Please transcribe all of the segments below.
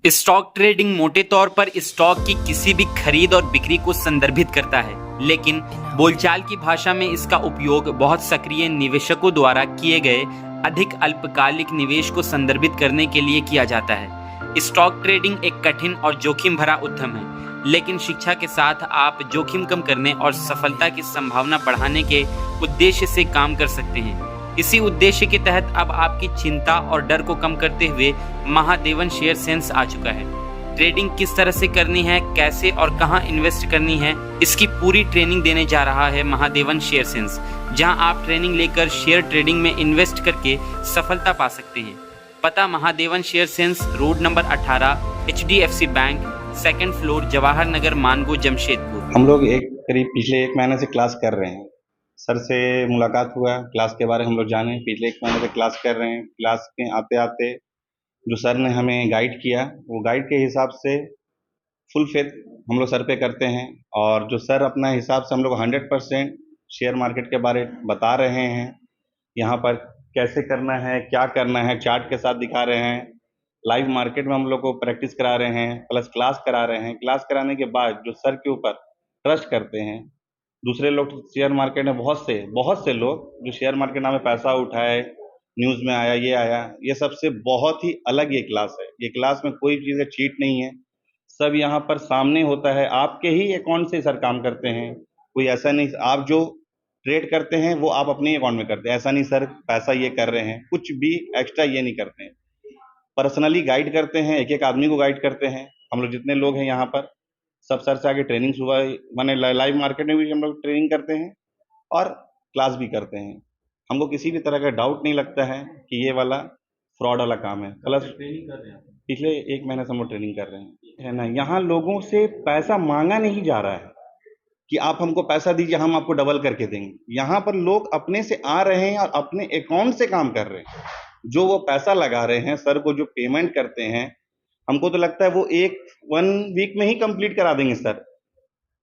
Stock trading मोटे तौर पर स्टॉक की किसी भी खरीद और बिक्री को संदर्भित करता है, लेकिन बोलचाल की भाषा में इसका उपयोग बहुत सक्रिय निवेशकों द्वारा किए गए अधिक अल्पकालिक निवेश को संदर्भित करने के लिए किया जाता है। स्टॉक ट्रेडिंग एक कठिन और जोखिम भरा उद्यम है, लेकिन शिक्षा के साथ आप जोखिम कम करने और सफलता की संभावना बढ़ाने के उद्देश्य से काम कर सकते हैं। इसी उद्देश्य के तहत अब आपकी चिंता और डर को कम करते हुए महादेवन शेयर सेंस आ चुका है। ट्रेडिंग किस तरह से करनी है, कैसे और कहां इन्वेस्ट करनी है, इसकी पूरी ट्रेनिंग देने जा रहा है महादेवन शेयर सेंस, जहां आप ट्रेनिंग लेकर शेयर ट्रेडिंग में इन्वेस्ट करके सफलता पा सकते हैं। पता Mahadevan share sense, road number 18, HDFC bank, 2nd floor, Jawahar Nagar, Mango, Jamshedpur. हम लोग करीब पिछले 1 महीने से क्लास कर रहे हैं। सर से मुलाकात हुआ, क्लास के बारे में हम लोग जाने। पिछले 1 महीने से क्लास कर रहे हैं। क्लास के आते आते जो सर ने हमें गाइड किया, वो गाइड के हिसाब से फुल फेथ हम लोग सर पे करते हैं। और जो सर अपना हिसाब से हम लोग 100% शेयर मार्केट के बारे बता रहे हैं, यहाँ पर कैसे करना है, क्या करना है, चार्ट के साथ दिखा रहे हैं। लाइव मार्केट में हम लोग को प्रैक्टिस करा रहे हैं, प्लस क्लास करा रहे हैं। क्लास कराने के बाद जो सर के ऊपर ट्रस्ट करते हैं, दूसरे लोग शेयर मार्केट में बहुत से लोग जो शेयर मार्केट नाम में पैसा उठाए, न्यूज़ में आया, ये आया, ये सबसे बहुत ही अलग ये क्लास है। ये क्लास में कोई चीज़ का चीट नहीं है, सब यहाँ पर सामने होता है। आपके ही अकाउंट से सर काम करते हैं। कोई ऐसा नहीं, आप जो ट्रेड करते हैं वो आप अपने अकाउंट में करते हैं। ऐसा नहीं सर पैसा ये कर रहे हैं, कुछ भी एक्स्ट्रा ये नहीं करते हैं। पर्सनली गाइड करते हैं, एक एक आदमी को गाइड करते हैं। हम लोग जितने लोग हैं यहाँ पर सब सर से आगे ट्रेनिंग सुबह माने लाइव मार्केट में भी हम लोग ट्रेनिंग करते हैं और क्लास भी करते हैं। हमको किसी भी तरह का डाउट नहीं लगता है कि ये वाला फ्रॉड वाला काम है। प्लस ट्रेनिंग कर रहे हैं आप? पिछले 1 महीने से हम लोग ट्रेनिंग कर रहे हैं, है ना। यहाँ लोगों से पैसा मांगा नहीं जा रहा है कि आप हमको पैसा दीजिए, हम आपको डबल करके देंगे। यहाँ पर लोग अपने से आ रहे हैं और अपने अकाउंट से काम कर रहे हैं। जो वो पैसा लगा रहे हैं, सर को जो पेमेंट करते हैं, हमको तो लगता है वो 1 वीक में ही कंप्लीट करा देंगे सर।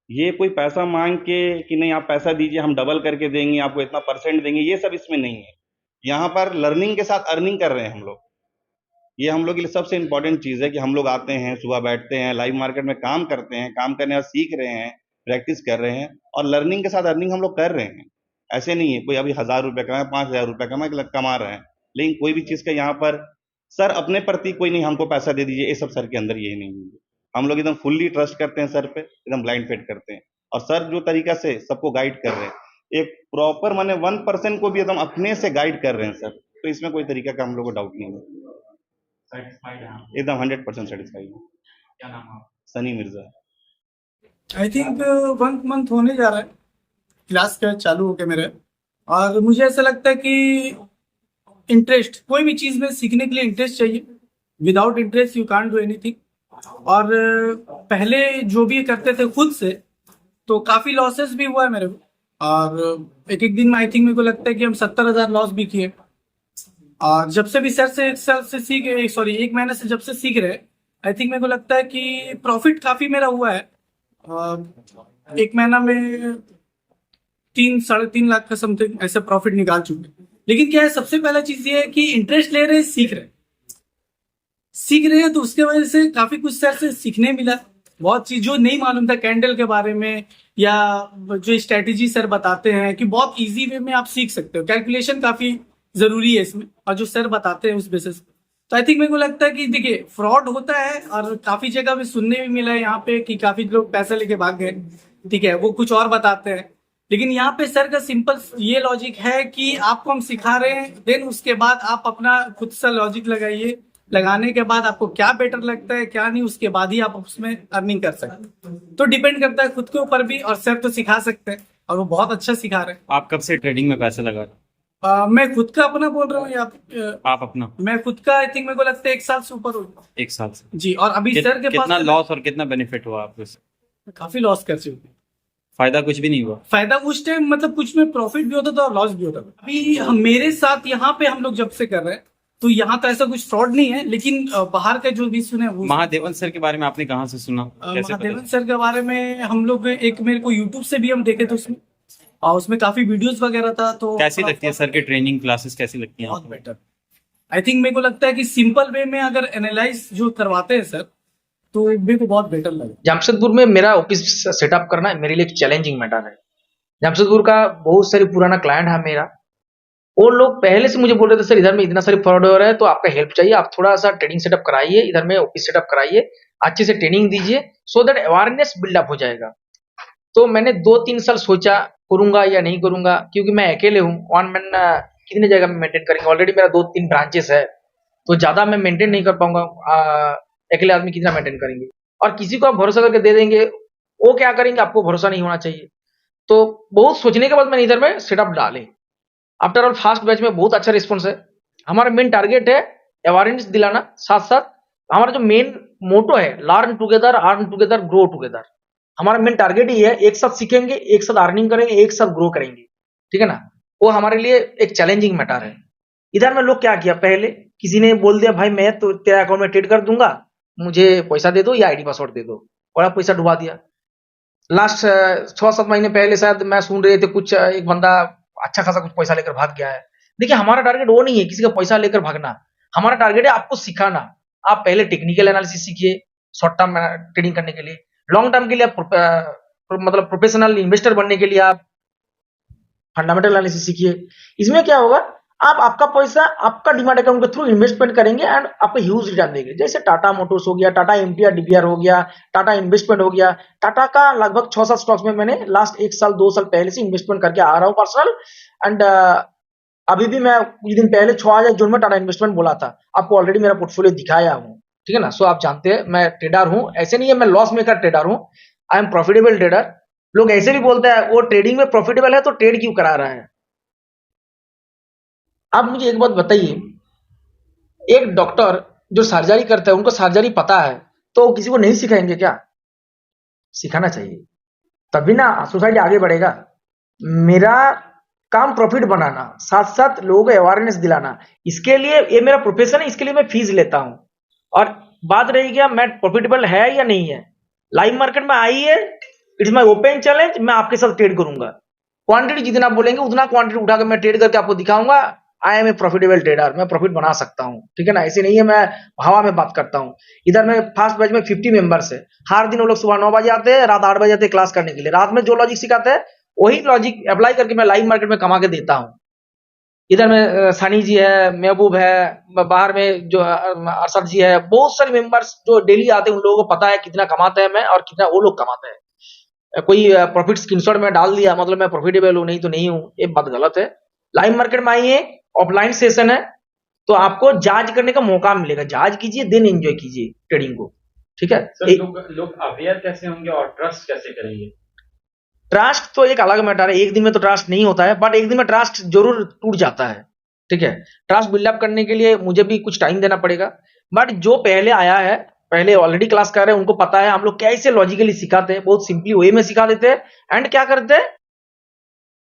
ये कोई पैसा मांग के कि नहीं आप पैसा दीजिए, हम डबल करके देंगे, आपको इतना परसेंट देंगे, ये सब इसमें नहीं है। यहाँ पर लर्निंग के साथ अर्निंग कर रहे हैं हम लोग। ये हम लोग के लिए सबसे इम्पोर्टेंट चीज़ है कि हम लोग आते हैं, सुबह बैठते हैं, लाइव मार्केट में काम करते हैं, काम करने और सीख रहे हैं, प्रैक्टिस कर रहे हैं और लर्निंग के साथ अर्निंग हम लोग कर रहे हैं। ऐसे नहीं है कोई अभी 1000 रुपये कमाए, 5000 रुपये कमा रहे हैं, लेकिन कोई भी चीज़ का यहाँ पर सर अपने प्रति कोई नहीं हमको पैसा दे दीजिए, ये सब सर के अंदर ये नहीं है। हम लोग एकदम फुल्ली ट्रस्ट करते हैं सर पे, एकदम ब्लाइंड फेड करते हैं। और सर जो तरीका से सबको गाइड कर रहे हैं, एक प्रॉपर माने 1% को भी एकदम अपने से गाइड कर रहे हैं सर, तो इसमें कोई तरीका का हम लोग को डाउट नहीं है। सेटिस्फाइड हैं आप? एकदम 100% सेटिस्फाइड है। क्या नाम है आपका? Sunny Mirza. I think 1 month होने जा रहा है क्लास का चालू होके मेरे। और मुझे ऐसा लगता है कि इंटरेस्ट, कोई भी चीज़ में सीखने के लिए इंटरेस्ट चाहिए। Without interest you can't do anything. और पहले जो भी करते थे खुद से, तो काफ़ी लॉसेस भी हुआ है मेरे को। और एक एक दिन में आई थिंक मेरे को लगता है कि हम 70,000 लॉस भी किए। और जब से भी सर से 1 महीने से जब से सीख रहे, आई थिंक मेरे को लगता है कि प्रॉफिट काफ़ी मेरा हुआ है। 1 महीना में 3-3.5 लाख का समथिंग ऐसे प्रॉफिट निकाल चुके हैं। लेकिन क्या है, सबसे पहला चीज ये है कि इंटरेस्ट ले रहे हैं, सीख रहे हैं, तो उसके वजह से काफी कुछ सर से सीखने मिला। बहुत चीज जो नहीं मालूम था कैंडल के बारे में, या जो स्ट्रेटेजी सर बताते हैं कि बहुत इजी वे में आप सीख सकते हो। कैलकुलेशन काफी जरूरी है इसमें, और जो सर बताते हैं उस बेसिस पे। तो आई थिंक मेरे को लगता है कि देखिए फ्रॉड होता है, और काफी जगह भी सुनने भी मिला है यहाँ पे कि काफी लोग पैसा लेके भाग गए। ठीक है, वो कुछ और बताते हैं, लेकिन यहाँ पे सर का सिंपल ये लॉजिक है कि आपको हम सिखा रहे हैं, देन उसके बाद आप अपना खुद सा लॉजिक लगाइए। लगाने के बाद आपको क्या बेटर लगता है क्या नहीं, उसके बाद ही आप उसमें अर्निंग कर सकते हैं। तो डिपेंड करता है खुद के ऊपर भी, और सर तो सिखा सकते हैं और वो बहुत अच्छा सिखा रहे हैं। आप कब से ट्रेडिंग में पैसे लगा रहे हैं? मैं खुद का अपना बोल रहा हूँ, या आप अपना? मैं खुद का आई थिंक मेरे को लगता है 1 साल से ऊपर हो। 1 साल से जी। और अभी सर के कितना पास लॉस और कितना बेनिफिट हुआ आपको इससे? काफी लॉस कर चुके। फायदा कुछ भी नहीं हुआ? फायदा उस टाइम मतलब कुछ में प्रॉफिट भी होता था और लॉस भी होता था। अभी मेरे साथ यहाँ पे हम लोग जब से कर रहे हैं, तो यहाँ तो ऐसा कुछ फ्रॉड नहीं है, लेकिन बाहर का जो भी सुने वो। महादेवन सर के बारे में आपने कहाँ से सुना, कैसे पता? महादेवन सर के बारे में हम लोग एक मेरे को यूट्यूब से भी हम देखे थे उसमें, और उसमें काफी वीडियोस वगैरह था। तो कैसी लगती है सर की ट्रेनिंग क्लासेस, कैसी लगती हैं बहुत आपको? बेटर। आई थिंक मेरे को लगता है कि सिंपल वे में अगर एनालाइज जो करवाते हैं सर, तो मेरे को बहुत बेटर लगे। जमशेदपुर में मेरा ऑफिस सेटअप करना मेरे लिए एक चैलेंजिंग मैटर है। जमशेदपुर का बहुत सारी पुराना क्लाइंट है मेरा, वो लोग पहले से मुझे बोल रहे थे सर इधर में इतना सारी फ्रॉड हो रहा है, तो आपका हेल्प चाहिए, आप थोड़ा सा ट्रेनिंग सेटअप कराइए, इधर में ऑफिस सेटअप कराइए, अच्छे से ट्रेनिंग दीजिए, सो दैट अवेयरनेस बिल्डअप हो जाएगा। तो मैंने 2-3 साल सोचा करूंगा या नहीं करूंगा, क्योंकि मैं अकेले हूँ, वन मैन कितनी जगह में मेंटेन करेंगे, ऑलरेडी मेरा 2-3 ब्रांचेस है, तो ज्यादा मैं मेंटेन नहीं कर पाऊंगा, अकेले आदमी कितना मेंटेन करेंगे, और किसी को आप भरोसा करके दे देंगे, वो क्या करेंगे आपको भरोसा नहीं होना चाहिए। तो बहुत सोचने के बाद मैंने इधर में सेटअप डाले। आफ्टर ऑल फर्स्ट बैच में बहुत अच्छा रिस्पॉन्स है। हमारा मेन टारगेट है अवेयरनेस दिलाना, साथ साथ हमारा जो मेन मोटो है learn together, earn together, grow together. हमारा मेन टारगेट ही है, एक साथ सीखेंगे, एक साथ अर्निंग करेंगे, एक साथ ग्रो करेंगे, ठीक है ना। वो हमारे लिए एक चैलेंजिंग मैटर है। इधर में लोग क्या किया, पहले किसी ने बोल दिया भाई मैं तो तेरा अकाउंट में ट्रेड कर दूंगा, मुझे पैसा दे दो या आईडी पासवर्ड दे दो, और आप पैसा डुबा दिया। लास्ट 6-7 महीने पहले शायद मैं सुन रहे थे कुछ एक बंदा अच्छा खासा कुछ पैसा लेकर भाग गया है। देखिए हमारा टारगेट वो नहीं है किसी का पैसा लेकर भागना, हमारा टारगेट है आपको सिखाना। आप पहले टेक्निकल एनालिसिस सीखिए शॉर्ट टर्म ट्रेडिंग करने के लिए, लॉन्ग टर्म के लिए आप मतलब प्रोफेशनल इन्वेस्टर बनने के लिए आप फंडामेंटल एनालिसिस सीखिए। इसमें क्या होगा, आप आपका पैसा आपका डिमैट अकाउंट के थ्रू इन्वेस्टमेंट करेंगे एंड आपको ह्यूज रिटर्न देंगे। जैसे टाटा मोटर्स हो गया, टाटा एमटीआर डीबीआर हो गया, टाटा इन्वेस्टमेंट हो गया। टाटा का लगभग 6-7 स्टॉक्स में मैंने लास्ट 1 साल 2 साल पहले से इन्वेस्टमेंट करके आ रहा हूँ पर्सनल, एंड अभी भी मैं कुछ दिन पहले 6000 जोन में टाटा इन्वेस्टमेंट बोला था, आपको ऑलरेडी मेरा पोर्टफोलियो दिखाया हूँ, ठीक है ना। सो आप जानते हैं मैं ट्रेडर हूँ, ऐसे नहीं है मैं लॉस मेकर ट्रेडर हूँ, आई एम प्रॉफिटेबल ट्रेडर। लोग ऐसे भी बोलते हैं वो ट्रेडिंग में प्रॉफिटेबल है तो ट्रेड क्यों करा रहा है। आप मुझे एक बात बताइए, एक डॉक्टर जो सर्जरी करता है उनको सर्जरी पता है तो किसी को नहीं सिखाएंगे क्या? सिखाना चाहिए, तभी ना सोसाइटी आगे बढ़ेगा। मेरा काम प्रॉफिट बनाना, साथ साथ लोगों को अवेयरनेस दिलाना, इसके लिए ये मेरा प्रोफेशन है, इसके लिए मैं फीस लेता हूं। और बात रही गया मैं प्रॉफिटेबल है या नहीं है, लाइव मार्केट में आई है, इट्स माय ओपन चैलेंज, मैं आपके साथ ट्रेड करूंगा। क्वांटिटी जितना बोलेंगे उतना क्वांटिटी उठाकर मैं ट्रेड करके आपको दिखाऊंगा। I am a profitable trader, मैं प्रॉफिट बना सकता हूँ, ठीक है ना। ऐसे नहीं है मैं हवा में बात करता हूँ। इधर में फर्स्ट बैच में 50 मेंबर्स है, हर दिन वो लोग सुबह 9 बजे आते हैं, रात 8 बजे आते हैं क्लास करने के लिए। रात में जो लॉजिक सिखाते हैं वही लॉजिक अप्लाई करके मैं लाइव मार्केट में कमा के देता हूँ। इधर में सनी जी है, महबूब है, बाहर में जो अरशद जी है, बहुत सारे मेंबर्स जो डेली आते हैं, उन लोगों को पता है कितना कमाते हैं मैं और कितना वो लोग कमाते हैं। कोई प्रॉफिट स्क्रीनशॉट में डाल दिया मतलब मैं प्रॉफिटेबल हूं, नहीं तो नहीं हूं, ये बात गलत है। लाइव मार्केट में आइए, ऑफलाइन सेशन है, तो आपको जांच करने का मौका मिलेगा, जांच कीजिए देन एंजॉय कीजिए ट्रेडिंग को, ठीक है। सर लोग अवेयर कैसे होंगे और ट्रस्ट कैसे करेंगे? ट्रस्ट तो एक अलग मैटर है, एक दिन में तो ट्रस्ट नहीं होता है, बट एक दिन में ट्रस्ट जरूर टूट जाता है, ठीक है। ट्रस्ट बिल्डअप करने के लिए मुझे भी कुछ टाइम देना पड़ेगा, बट जो पहले आया है, पहले ऑलरेडी क्लास कर रहे हैं, उनको पता है हम लोग कैसे लॉजिकली सिखाते हैं, बहुत सिंपली वे में सिखा देते हैं। एंड क्या करते हैं,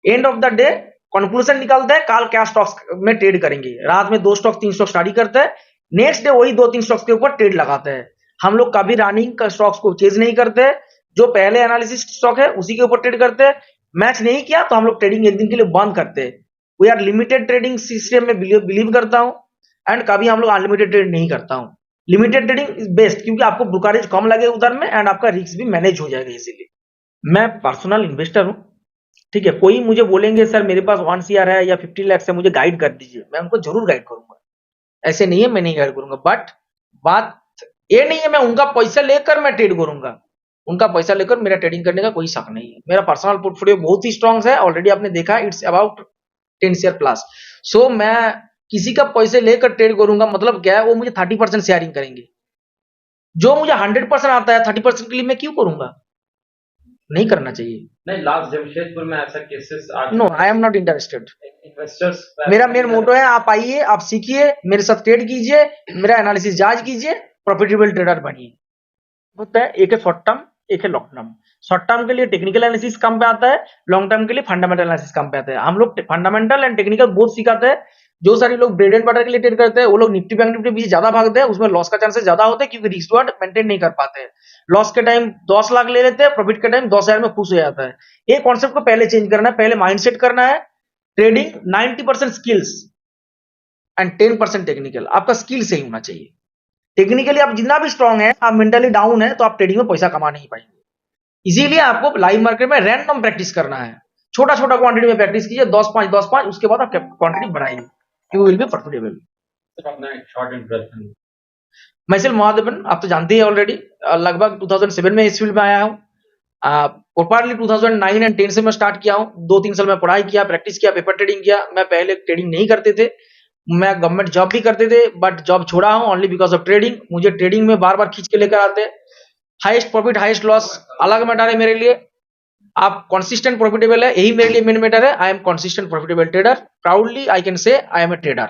end of the day conclusion निकालते हैं, कल क्या स्टॉक्स में ट्रेड करेंगे। रात में 2 स्टॉक 3 स्टॉक स्टडी करते हैं, नेक्स्ट डे वही 2-3 स्टॉक्स के ऊपर ट्रेड लगाते हैं। हम लोग कभी रनिंग का स्टॉक्स को चेज नहीं करते, जो पहले एनालिसिस स्टॉक है उसी के ऊपर ट्रेड करते हैं। मैच नहीं किया तो हम लोग ट्रेडिंग एक दिन के लिए बंद करते हैं। We are limited trading system में बिलीव करता हूं, एंड कभी हम लोग अनलिमिटेड ट्रेड नहीं करता हूं। लिमिटेड ट्रेडिंग इज बेस्ट, क्योंकि आपको ब्रोकरेज कम लगे उधर में एंड आपका रिस्क भी मैनेज हो जाएगा इजीली। मैं पर्सनल इन्वेस्टर हूं, ठीक है। कोई मुझे बोलेंगे सर मेरे पास 1 CR है या 50 लाख है, मुझे गाइड कर दीजिए, मैं उनको जरूर गाइड करूंगा, ऐसे नहीं है मैं नहीं गाइड करूंगा। बट बात ये नहीं है मैं उनका पैसा लेकर मैं ट्रेड करूंगा, उनका पैसा लेकर मेरा ट्रेडिंग करने का कोई शक नहीं है। मेरा पर्सनल पोर्टफोलियो बहुत ही स्ट्रांग है, ऑलरेडी आपने देखा, इट्स अबाउट 10 शेयर प्लस। सो मैं किसी का पैसे लेकर ट्रेड करूंगा मतलब क्या है, वो मुझे 30% शेयरिंग करेंगे। जो मुझे 100% आता है 30% के लिए मैं क्यों करूंगा, नहीं करना चाहिए। नहीं, लास्ट जमशेदपुर में ऐसा cases no, I am not interested. Investors मेरा मेन मोटो है, आप आइए, आप सीखिए, मेरे साथ ट्रेड कीजिए, मेरा एनालिसिस जांच कीजिए, प्रॉफिटेबल ट्रेडर बनिए। होता है एक है शॉर्ट टर्म, एक है लॉन्ग टर्म। शॉर्ट टर्म के लिए टेक्निकल एनालिसिस काम पे आता है, लॉन्ग टर्म के लिए फंडामेंटल एनालिसिस काम पे आता है। हम लोग फंडामेंटल एंड टेक्निकल बोथ सिखाते हैं। जो सारे लोग ब्रेड एंड बटर के लिए ट्रेड करते हैं वो लोग निफ्टी बैंक निफ्टी पीछे ज्यादा भागते हैं, उसमें लॉस का चांसेस ज्यादा होते हैं, क्योंकि रिस्क रिवॉर्ड मेंटेन नहीं कर पाते हैं। लॉस के टाइम 10 लाख ले लेते हैं, प्रॉफिट के टाइम 10,000 में खुश हो जाता है। ये कॉन्सेप्ट को पहले चेंज करना है, पहले माइंडसेट करना है। Trading 90% skills and 10% technical. आपका स्किल सही होना चाहिए। टेक्निकली आप जितना भी स्ट्रांग है, आप मेंटली डाउन है तो आप ट्रेडिंग में पैसा कमा नहीं पाएंगे। इसीलिए आपको लाइव मार्केट में रैंडम प्रैक्टिस करना है। छोटा छोटा क्वांटिटी में प्रैक्टिस कीजिए, 10-5 उसके बाद आप क्वांटिटी बढ़ाइए, you will be profitable. Sir अपना एक शॉर्ट इंट्रोडक्शन। मैं सिर्फ महादेवन, आप तो जानते हैं ऑलरेडी, लगभग 2007 में इस फील्ड में आया हूँ। प्रोपरली 2009 एंड 10 से मैं स्टार्ट किया हूँ। 2-3 साल में पढ़ाई किया, प्रैक्टिस किया, पेपर ट्रेडिंग किया। मैं पहले ट्रेडिंग नहीं करते थे, मैं गवर्नमेंट जॉब भी करते थे, बट जॉब छोड़ा हूँ ओनली बिकॉज ऑफ ट्रेडिंग। मुझे ट्रेडिंग में बार बार खींच के लेकर आते हैं। हाईएस्ट प्रॉफिट हाईएस्ट लॉस अलग मैटर है मेरे लिए। आप कंसिस्टेंट प्रॉफिटेबल है, यही मेरे लिए मेन मैटर है। I am consistent profitable trader. Proudly I can say I am A trader.